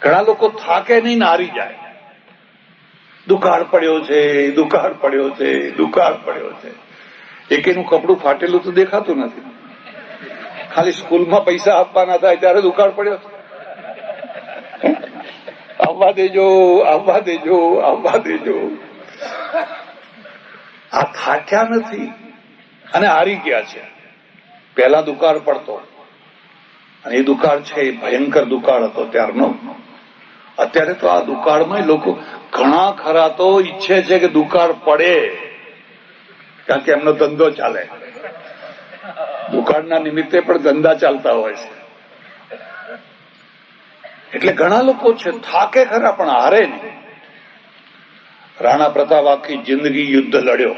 S1: ઘણા લોકો થાકે નહીં ને હારી જાય. દુકાળ પડ્યો છે, દુકાળ પડ્યો છે, દુકાળ પડ્યો છે. એકેનું કપડું ફાટેલું તો દેખાતું નથી, ખાલી સ્કૂલમાં પૈસા આપવાના થાય ત્યારે દુકાળ પડ્યો છે. આવવા દેજો, આવવા દેજો, આવવા દેજો. આ થાક્યા નથી અને હારી ગયા છે. પહેલા દુકાળ પડતો, અને એ દુકાળ છે એ ભયંકર દુકાળ હતો ત્યારનો. અત્યારે તો આ દુકાળમાં લોકો ઘણા ખરા તો ઈચ્છે છે કે દુકાળ પડે, કારણ કે એમનો ધંધો ચાલે. દુકાળના નિમિત્તે પણ ધંધા ચાલતા હોય છે. એટલે ઘણા લોકો છે થાકે ખરા પણ હારે નહીં. રાણા પ્રતાપ આખી જિંદગી યુદ્ધ લડ્યો,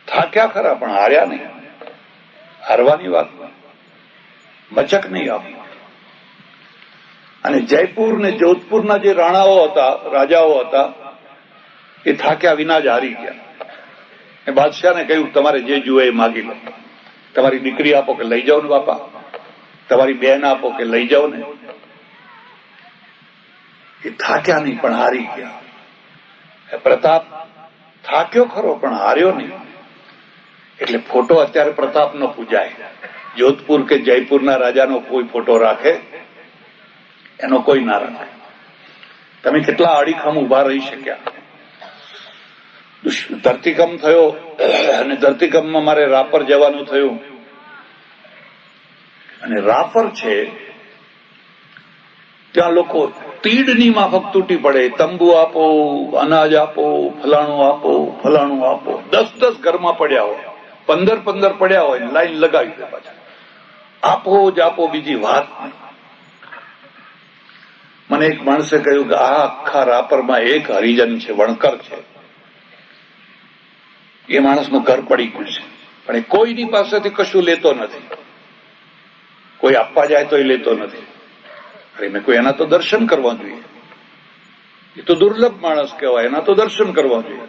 S1: થાક્યા ખરા પણ હાર્યા નહીં. હારવાની વાત મચક નહીં આપી. અને જયપુર ને જોધપુરના જે રાણાઓ હતા, રાજાઓ હતા, એ થાક્યા વિના જ હારી ગયા. એ બાદશાહને કહ્યું તમારે જે જુએ એ માગી લો, તમારી દીકરી આપો કે લઈ જાઓ ને બાપા, તમારી બહેન આપો કે લઈ જાઓ ને. એ થાક્યા નહીં પણ હારી ગયા. પ્રતાપ થાક્યો ખરો પણ હાર્યો નહીં. એટલે ફોટો અત્યારે પ્રતાપનો પૂજાય. જોધપુર કે જયપુરના રાજાનો કોઈ ફોટો રાખે, એનો કોઈ ના રાખે. તમે કેટલા અડીખમ ઉભા રહી શક્યા. ધરતીકંપ થયો અને ધરતીકંપમાં મારે રાપર જવાનું થયું, અને રાપર છે ત્યાં લોકો તીડની માફક તૂટી પડે. તંબુ આપો, અનાજ આપો, ફલાણું આપો, ફલાણું આપો. 10-10 ઘરમાં પડ્યા હોય, 15-15 પડ્યા હોય, લાઈન લગાવી દે પાછા. આપો જ આપો, બીજી વાત નહીં. મને એક માણસે કહ્યું કે આ આખા રાપરમાં એક હરિજન છે, વણકર છે, એ માણસનું ઘર પડી ગયું છે, પણ એ કોઈની પાસેથી કશું લેતો નથી. કોઈ આપવા જાય તો એ લેતો નથી. અરે મેં કોઈ એના તો દર્શન કરવા જોઈએ. એ તો દુર્લભ માણસ કહેવાય, એના તો દર્શન કરવા જોઈએ.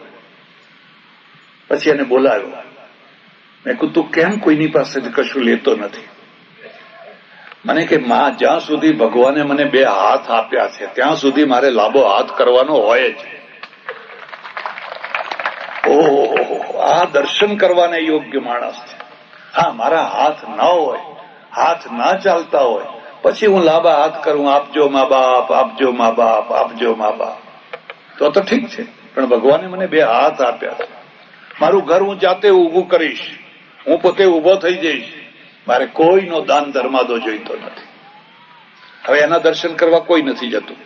S1: પછી એને બોલાવ્યો. મેં કહ્યું તું કેમ કોઈની પાસેથી કશું લેતો નથી? મને કે માં, જ્યાં સુધી ભગવાને મને 2 હાથ આપ્યા છે ત્યાં સુધી મારે લાંબો હાથ કરવાનો હોય જ. ઓહો, આ દર્શન કરવાને યોગ્ય માણસ છે. હા, મારા હાથ ન હોય, હાથ ના ચાલતા હોય, પછી હું લાંબા હાથ કરું, આપજો મા બાપ, આપજો મા બાપ, આપજો મા બાપ, તો ઠીક છે. પણ ભગવાને મને 2 હાથ આપ્યા છે. મારું ઘર હું જાતે ઊભું કરીશ, હું પોતે ઊભો થઈ જઈશ. મારે કોઈનો દાન ધર્માદો જોઈતો નથી. હવે એના દર્શન કરવા કોઈ નથી જતું.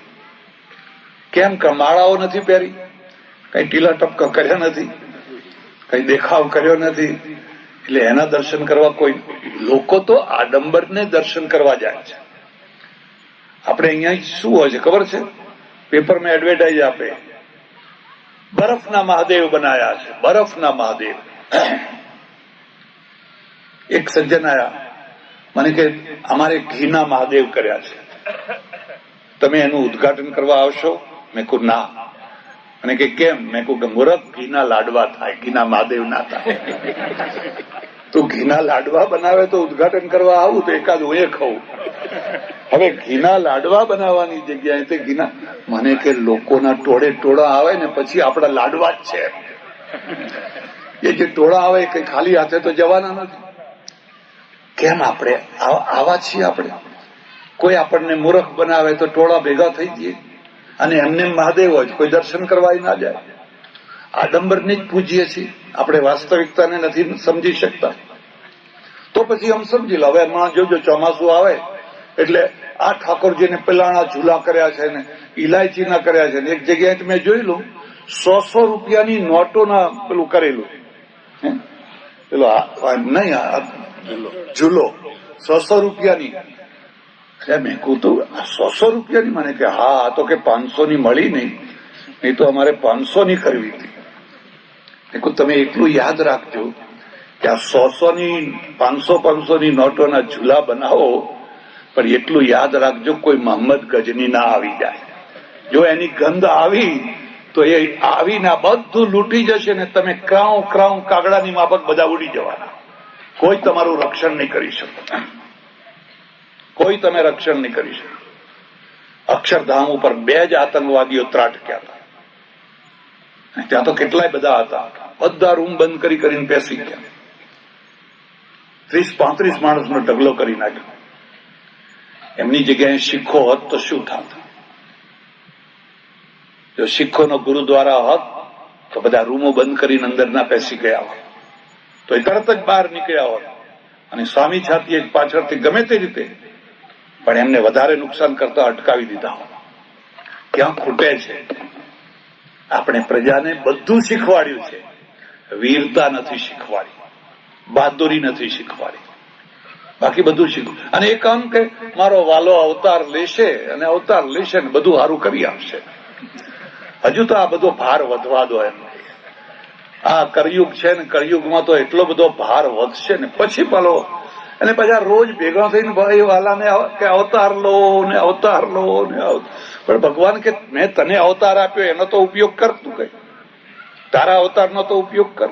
S1: કેમ? માળાઓ નથી પહેરી, કઈ ટીલા ટપકા કર્યા નથી, કઈ દેખાવ કર્યો નથી, એટલે એના દર્શન કરવા કોઈ. લોકો તો આડંબરને દર્શન કરવા જાય છે. આપણે અહીંયા શું હોય છે ખબર છે? પેપરમાં એડવર્ટાઇઝ આપે, બરફના મહાદેવ બનાયા છે, બરફના મહાદેવ. એક સજ્જન આયા, મને કે અમારે ઘીના મહાદેવ કર્યા છે, તમે એનું ઉદ્ઘાટન કરવા આવશો? મેં કહ્યું ના. મને કે કેમ? મેં કહ્યું કે મૂરખ, ઘીના લાડવા થાય, ઘીના મહાદેવ ના થાય. તો ઘીના લાડવા બનાવે તો ઉદ્ઘાટન કરવા આવું તો એકાદ હું એ ખાઉં. હવે ઘીના લાડવા બનાવવાની જગ્યાએ તે ઘીના, મને કે લોકોના ટોળે ટોળા આવે ને પછી આપણા લાડવા જ છે. એ જે ટોળા આવે કઈ ખાલી હાથે તો જવાના નથી. કેમ આપણે આવા છીએ? આપણે કોઈ આપણને મૂર્ખ બનાવે તો ટોળા ભેગા થઈ જઈએ, અને એમને મહાદેવ હોય કોઈ દર્શન કરવા ના જાય. આડંબરને જ પૂજીએ છીએ, આપણે વાસ્તવિકતાને નથી સમજી શકતા. તો પછી આમ સમજી લો, હવે હમણાં જોજો ચોમાસું આવે એટલે આ ઠાકોરજીને પેલાના ઝૂલા કર્યા છે ને ઇલાયચીના કર્યા છે ને એક જગ્યાએ મેં જોયેલું 100 રૂપિયાની નોટોના પેલું કરેલું, પેલો નહીં ઝૂલો 100 રૂપિયાની. મેં કહું તો 100 રૂપિયાની? મને કે હા, તો કે 500 ની મળી નહીં તો અમારે 500 ની કરવી હતી. તમે એટલું યાદ રાખજો કે આ 100 ની 500 ની નોટોના ઝૂલા બનાવો, પણ એટલું યાદ રાખજો કોઈ મોહમ્મદ ગજની ના આવી જાય. જો એની ગંધ આવી તો એ આવીને બધું લૂંટી જશે ને તમે ક્રાઉ ક્રાઉ કાગડાની માફક બધા ઉડી જવાના. કોઈ તમારું રક્ષણ નહીં કરી શકે, કોઈ તમે રક્ષણ નહીં કરી શકો. અક્ષરધામ ઉપર 2 જ આતંકવાદીઓ ત્રાટક્યા હતા. ત્યાં તો કેટલાય બધા હતા, બધા રૂમ બંધ કરીને બેસી ગયા. 30-35 માણસનો ઢગલો કરી નાખ્યો. એમની જગ્યાએ શીખો હોત તો શું થાત? જો શીખોનો ગુરુદ્વારા હોત તો બધા રૂમો બંધ કરીને અંદર ના બેસી ગયા હોત, તો એ તરત જ બહાર નીકળ્યા હોત અને સ્વામી છાતીએ પાછળથી ગમે તે રીતે, પણ એમને વધારે નુકસાન કરતા અટકાવી દીધા હોત. ક્યાં ખૂટે છે? આપણે પ્રજાને બધું શીખવાડ્યું છે, વીરતા નથી શીખવાડી, બહાદુરી નથી શીખવાડી, બાકી બધું શીખવું. અને એ કામ કે મારો વાલો અવતાર લેશે અને અવતાર લેશે ને બધું સારું કરી આપશે. હજુ તો આ બધો ભાર વધવા દો એમ. આ કળિયુગ છે ને, કળિયુગમાં તો એટલો બધો ભાર વધશે ને પછી પેલો, અને પછી રોજ ભેગા થઈને ભાઈ વાલાને કે અવતાર લો ને અવતાર લો ને. પણ ભગવાન કે મેં તને અવતાર આપ્યો એનો તો ઉપયોગ કર. તું કઈ તારા અવતારનો તો ઉપયોગ કર.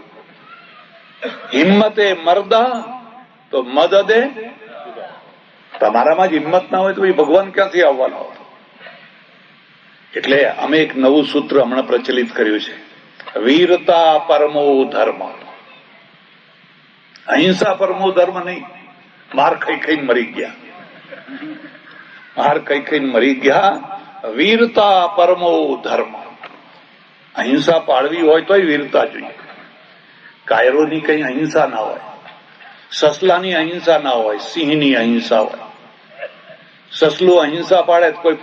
S1: હિંમતે મરદા તો મદદે. તમારામાં જ હિંમત ના હોય તો ભગવાન ક્યાંથી આવવાનો? એટલે અમે એક નવું સૂત્ર હમણાં પ્રચલિત કર્યું છે, વીરતા પરમો ધર્મ. અહિંસા પરમો ધર્મ નહીં. માર ખાઈને મરી ગયા, માર ખાઈને મરી ગયા. વીરતા પરમો ધર્મ. અહિંસા પાળવી હોય તોય વીરતા જોઈએ. કાયરોની કઈ અહિંસા ના હોય, સસલાની અહિંસા ના હોય, સિંહની અહિંસા હોય. સસલું અહિંસા પાડે કોઈ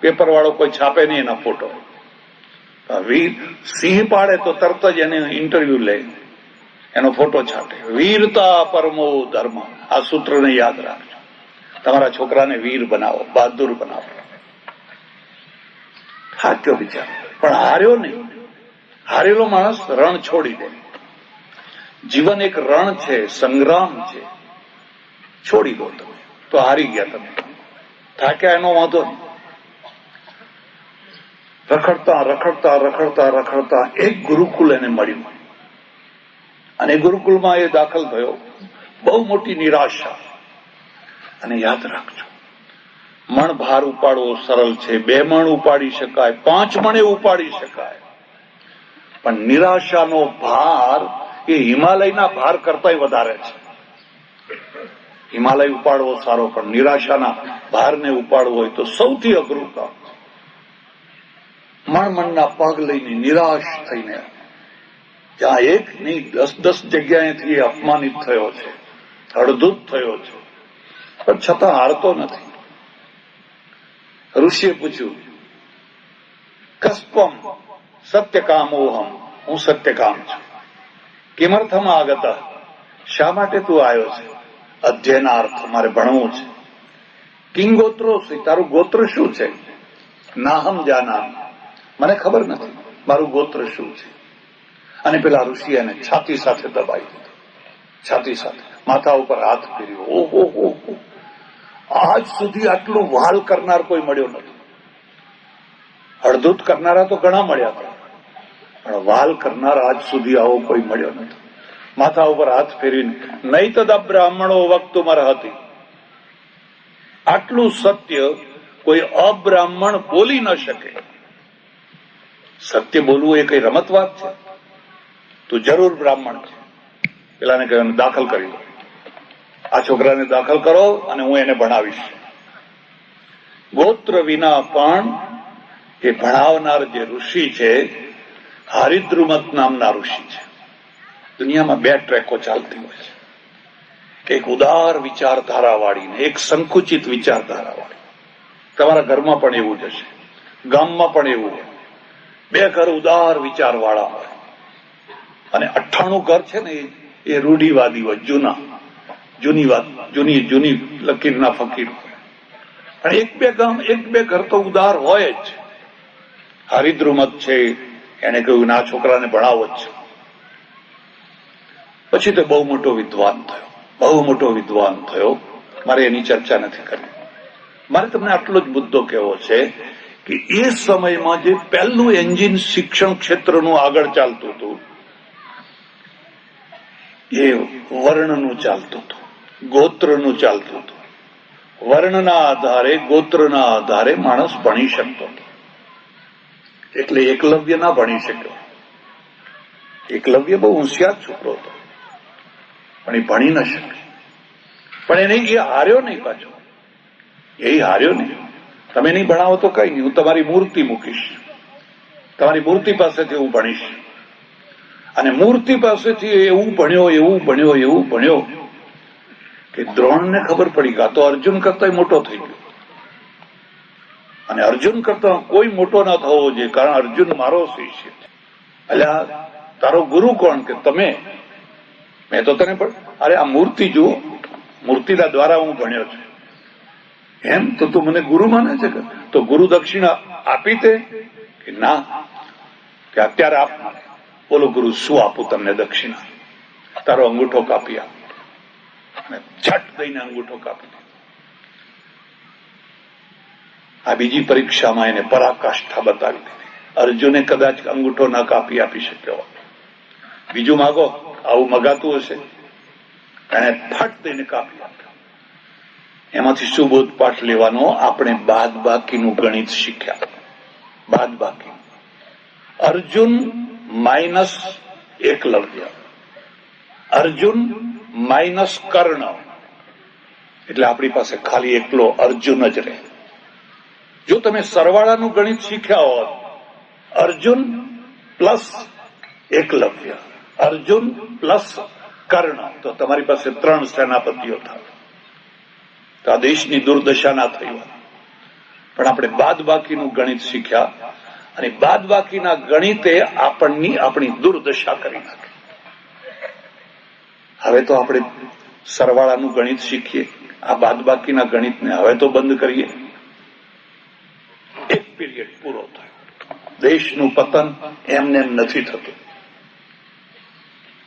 S1: પેપર વાળો કોઈ છાપે નહીં એના ફોટો. સિંહ પાડે તો તરત જ એને ઇન્ટરવ્યુ લે, એનો ફોટો છાપે. વીરતા પરમો ધર્મ. આ સૂત્રને યાદ રાખજો. તમારા છોકરાને વીર બનાવો, બહાદુર બનાવો. હાચ્યો બિચારો, પણ હાર્યો નહીં. હારેલો માણસ રણ છોડી દે. જીવન એક રણ છે, સંગ્રામ છે. છોડી દો તમે તો હારી ગયા. તમે થાક્યા એનો વાંધો નહીં. રખડતા રખડતા રખડતા રખડતા એક ગુરુકુલ એને મળ્યું, અને ગુરુકુલમાં એ દાખલ થયો. બહુ મોટી નિરાશા. અને યાદ રાખજો, મણ ભાર ઉપાડવો સરળ છે, 2 મણ ઉપાડી શકાય, 5 મણે ઉપાડી શકાય, પણ નિરાશાનો ભાર એ હિમાલયના ભાર કરતા વધારે છે. હિમાલય ઉપાડવો સારો, પણ નિરાશાના ભારને ઉપાડવો હોય તો સૌથી અઘરું કામ. મણમણના પગ લઈને નિરાશ થઈને જ્યાં એક નહીં 10 જગ્યાએથી અપમાનિત થયો છે, હળધૂત થયો છે, પણ છતાં હારતો નથી. ઋષિએ પૂછ્યું, કસ્પમ સત્યકામોહમ. હું સત્યકામ છું. કિમર્થમ આગત. શા માટે તું આવ્યો છે? અધ્યયનાર્થ. મારે ભણવું છે. કિંગ ગોત્રો. તારું ગોત્ર શું છે? નાહમ જાનામિ. મને ખબર નથી મારું ગોત્ર શું છે. અને પેલા ઋષિ એને છાતી સાથે દબાઈ દીધું, છાતી સાથે માથા ઉપર હાથ ફેર્યો. ઓહો હો, આજ સુધી આટલું વાલ કરનાર કોઈ મળ્યો નથી. હળધૂત કરનારા તો ઘણા મળ્યા હતા, પણ વાલ કરનાર આજ સુધી આવો કોઈ મળ્યો નથી. માથા ઉપર હાથ ફેરીને, નહીં તદા બ્રાહ્મણો વક્તુમર હતી. આટલું સત્ય કોઈ અબ્રાહ્મણ બોલી ન શકે. સત્ય બોલવું એ કઈ રમત વાત છે? તું જરૂર બ્રાહ્મણ છે. પેલાને કહ્યું દાખલ કરી દો, આ છોકરાને દાખલ કરો અને હું એને ભણાવીશ. ગોત્ર વિના પણ એ ભણાવનાર જે ઋષિ છે, હરિદ્રુમત નામના ઋષિ છે. દુનિયામાં બે ટ્રેકો ચાલતી હોય છે, એક ઉદાર વિચારધારાવાળી ને એક સંકુચિત વિચારધારાવાળી. તમારા ઘરમાં પણ એવું જ હશે, ગામમાં પણ એવું હોય. બે ઘર ઉદાર વિચારવાળા હોય અને 98 ઘર છે ને એ રૂઢિવાદી હોય, જૂની વાત, જૂની લકીરના ફકીર. પણ એક બે ઘર તો ઉદાર હોય જ. હરિદ્રુમત છે, એને કહ્યું ના છોકરાને ભણાવો જ છે. પછી તો બહુ મોટો વિદ્વાન થયો. મારે એની ચર્ચા નથી કરવી. મારે તમને આટલો જ મુદ્દો કહેવો છે કે એ સમયમાં જે પહેલું એન્જિન શિક્ષણ ક્ષેત્રનું આગળ ચાલતું હતું એ વર્ણનું ચાલતું હતું, ગોત્રનું ચાલતું હતું. વર્ણના આધારે, ગોત્રના આધારે માણસ ભણી શકતો હતો. એટલે એકલવ્ય ના ભણી શક્યો. એકલવ્ય બહુ હોશિયાર છોકરો હતો, પણ એ ભણી ન શકે. પણ એ હાર્યો નહીં. પાછો એ હાર્યો નહીં. તમે નહીં ભણાવો તો કઈ નહીં, હું તમારી મૂર્તિ મૂકીશ, તમારી મૂર્તિ પાસેથી હું ભણીશ. અને મૂર્તિ પાસેથી એવું ભણ્યો કે દ્રોણને ખબર પડી કે આ તો અર્જુન કરતા મોટો થઈ ગયો. અને અર્જુન કરતા કોઈ મોટો ના થવો જોઈએ, કારણ અર્જુન મારો શિષ્ય છે. એટલે તારો ગુરુ કોણ? કે તમે. મેં તો તને પણ, અરે આ મૂર્તિ જુઓ, મૂર્તિના દ્વારા હું ભણ્યો છું. એમ તો તું મને ગુરુ માને છે? તો ગુરુ દક્ષિણા આપી તે? કે ના, કે અત્યારે આપ. બોલો ગુરુ, શું આપું તમને દક્ષિણા? તારો અંગૂઠો કાપી આપ. છટ દઈને અંગૂઠો કાપી દે. આ બીજી પરીક્ષામાં એને પરાકાષ્ઠા બતાવી દીધી. અર્જુને કદાચ અંગૂઠો ના કાપી આપી શક્યો. બીજું માગો, આવું મગાતું હશે? એને ફટ દઈને કાપી આપ્યો. એમાંથી શું બોધપાઠ લેવાનો? આપણે બાદ બાકીનું ગણિત શીખ્યા. બાદ બાકી. અર્જુન માઇનસ એકલવ્ય, અર્જુન માઇનસ કર્ણ, એટલે આપણી પાસે ખાલી એકલો અર્જુન જ રહે. જો તમે સરવાળાનું ગણિત શીખ્યા હોત, અર્જુન પ્લસ એકલવ્ય, અર્જુન પ્લસ કર્ણ, તો તમારી પાસે 3 સેનાપતિઓ થાય. તો આ દેશની દુર્દશા ના થઈ હોય. પણ આપણે બાદ બાકીનું ગણિત શીખ્યા અને બાદ બાકીના ગણિતે આપણી દુર્દશા કરી નાખી. હવે તો આપણે સરવાળાનું ગણિત શીખીએ, આ બાદ બાકીના ગણિતને હવે તો બંધ કરીએ. એક પીરિયડ પૂરો થયો. દેશનું પતન એમને નથી થતું.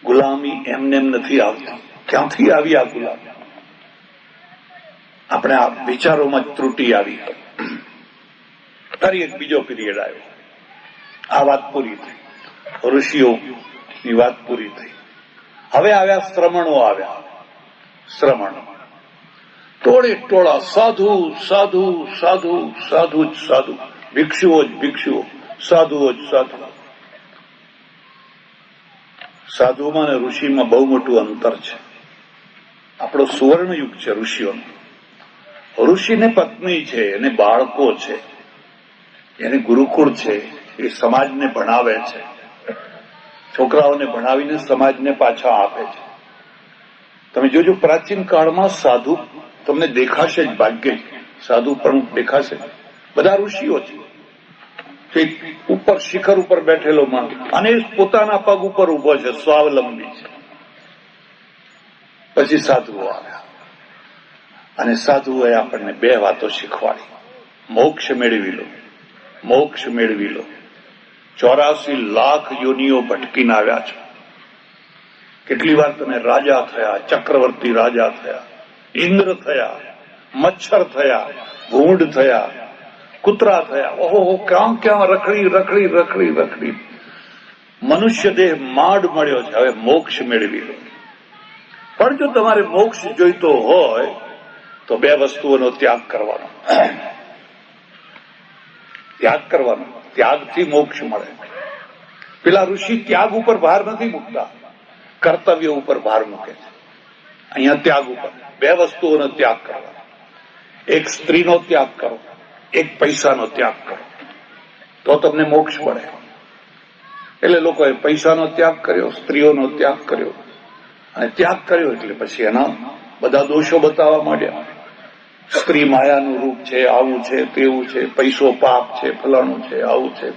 S1: ગુલામી એમને નથી આવતી. ક્યાંથી આવી આ ગુલામી? આપણે આ વિચારોમાં જ ત્રુટી આવી. ફરી એક બીજો પીરિયડ આવ્યો. આ વાત પૂરી થઈ, ઋષિઓની વાત પૂરી થઈ. હવે આવ્યા શ્રમણો. શ્રમણો ટોળે ટોળા, સાધુ સાધુ સાધુ સાધુ જ સાધુ, ભિક્ષુઓ જ ભિક્ષુઓ, સાધુઓ જ સાધુ. સાધુમાં અને ઋષિમાં બહુ મોટું અંતર છે. આપણો સુવર્ણ યુગ છે ઋષિઓનો. ઋષિને પત્ની છે, એને બાળકો છે, એને ગુરુકુળ છે, એ સમાજને ભણાવે છે. છોકરાઓને ભણાવીને સમાજને પાછા આપે છે. તમે જોજો, પ્રાચીન કાળમાં સાધુ તમને દેખાશે જ, ભાગ્યે સાધુ પણ દેખાશે. બધા ઋષિઓ છે. ઉપર શિખર ઉપર બેઠેલો માણસ, અને પોતાના પગ ઉપર ઉભો છે, સ્વાવલંબી છે. પછી સાધુઓ આવ્યા, અને સાધુઓએ આપણને 2 વાતો શીખવાડી. મોક્ષ મેળવી લો, મોક્ષ મેળવી લો. 84 લાખ યોનિઓ ભટકીને આવ્યા છો. કેટલી વાર તમે રાજા થયા, ચક્રવર્તી રાજા થયા, ઇન્દ્ર થયા, મચ્છર થયા, ભૂંડ થયા, કૂતરા થયા. ઓહો, ક્યાં રખડી. મનુષ્ય દેહ માંડ મળ્યો છે. હવે મોક્ષ મેળવી લો. પણ જો તમારે મોક્ષ જોઈતો હોય તો 2 વસ્તુઓનો ત્યાગ કરવાનો. ત્યાગથી મોક્ષ મળે. પેલા ઋષિ ત્યાગ ઉપર ભાર નથી મૂકતા, કર્તવ્ય ઉપર ભાર મૂકે છે. અહીંયા ત્યાગ ઉપર બે વસ્તુઓનો ત્યાગ કરવા, એક સ્ત્રીનો ત્યાગ કરો, એક પૈસાનો ત્યાગ કરો, તો તમને મોક્ષ મળે. એટલે લોકોએ પૈસાનો ત્યાગ કર્યો, સ્ત્રીઓનો ત્યાગ કર્યો, અને ત્યાગ કર્યો એટલે પછી એના બધા દોષો બતાવવા માંડ્યા. સ્ત્રી માયાનું રૂપ છે, આવું છે, તેવું છે, પૈસો પાપ છે, ફલાણું છે, આવું છે.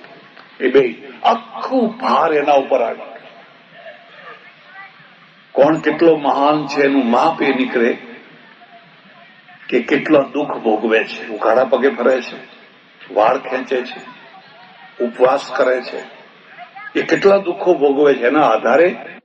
S1: એ બે આખું ભાર એના ઉપર આવ્યું. કોણ કેટલો મહાન છે એનું માપ એ નીકળે કે કેટલો દુઃખ ભોગવે છે. ઉઘાડા પગે ફરે છે, વાળ ખેંચે છે, ઉપવાસ કરે છે, એ કેટલા દુઃખો ભોગવે છે એના આધારે